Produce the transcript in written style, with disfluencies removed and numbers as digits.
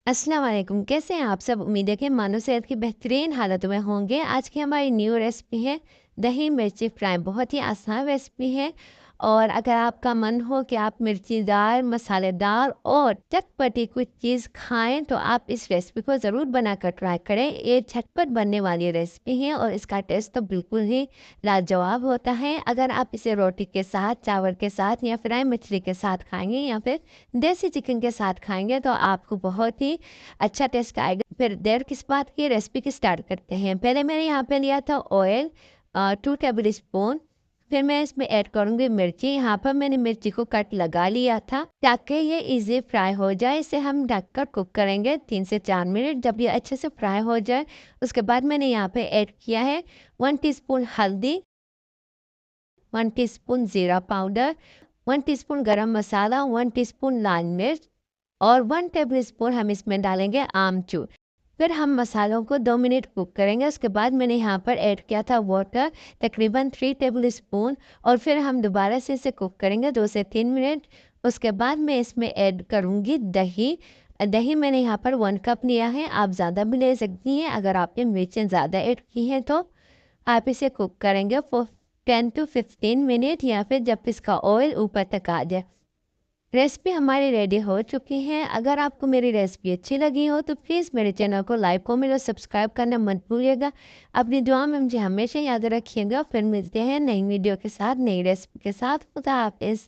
अस्सलाम वालेकुम, कैसे हैं आप सब? उम्मीद है कि मानो सेहत की बेहतरीन हालतों में होंगे। आज की हमारी न्यू रेसिपी है दही मिर्ची फ्राई। बहुत ही आसान रेसिपी है और अगर आपका मन हो कि आप मिर्चीदार, मसालेदार और चटपटी कुछ चीज़ खाएं तो आप इस रेसिपी को ज़रूर बनाकर ट्राई करें। ये झटपट बनने वाली रेसिपी है और इसका टेस्ट तो बिल्कुल ही लाजवाब होता है। अगर आप इसे रोटी के साथ, चावल के साथ या फ्राई मछली के साथ खाएंगे या फिर देसी चिकन के साथ खाएंगे तो आपको बहुत ही अच्छा टेस्ट आएगा। फिर देर किस बात की, रेसिपी की स्टार्ट करते हैं। पहले मैंने यहाँ पे लिया था ऑयल 2 टेबल स्पून। फिर मैं इसमें ऐड करूँगी मिर्ची। यहाँ पर मैंने मिर्ची को कट लगा लिया था ताकि ये इजी फ्राई हो जाए। इसे हम ढककर कुक करेंगे 3 से 4 मिनट। जब ये अच्छे से फ्राई हो जाए उसके बाद मैंने यहाँ पे ऐड किया है 1 टीस्पून हल्दी, 1 टीस्पून ज़ीरा पाउडर, 1 टीस्पून गरम मसाला, 1 टीस्पून लाल मिर्च और 1 टेबलस्पून हम इसमें डालेंगे आमचूर। फिर हम मसालों को 2 मिनट कुक करेंगे। उसके बाद मैंने यहाँ पर ऐड किया था वाटर तकरीबन 3 टेबलस्पून और फिर हम दोबारा से इसे कुक करेंगे 2 से 3 मिनट। उसके बाद मैं इसमें ऐड करूँगी दही। दही मैंने यहाँ पर 1 कप लिया है, आप ज़्यादा भी ले सकती हैं। अगर आपने मिर्चें ज़्यादा ऐड की हैं तो आप इसे कुक करेंगे फॉर 10 टू 15 मिनट या फिर जब इसका ऑयल ऊपर तक आ जाए। रेसिपी हमारी रेडी हो चुकी है। अगर आपको मेरी रेसिपी अच्छी लगी हो तो प्लीज़ मेरे चैनल को लाइक, कमेंट और सब्सक्राइब करना मत भूलिएगा। अपनी दुआ में मुझे हमेशा याद रखिएगा। फिर मिलते हैं नई वीडियो के साथ, नई रेसिपी के साथ। खुदा हाफिज़।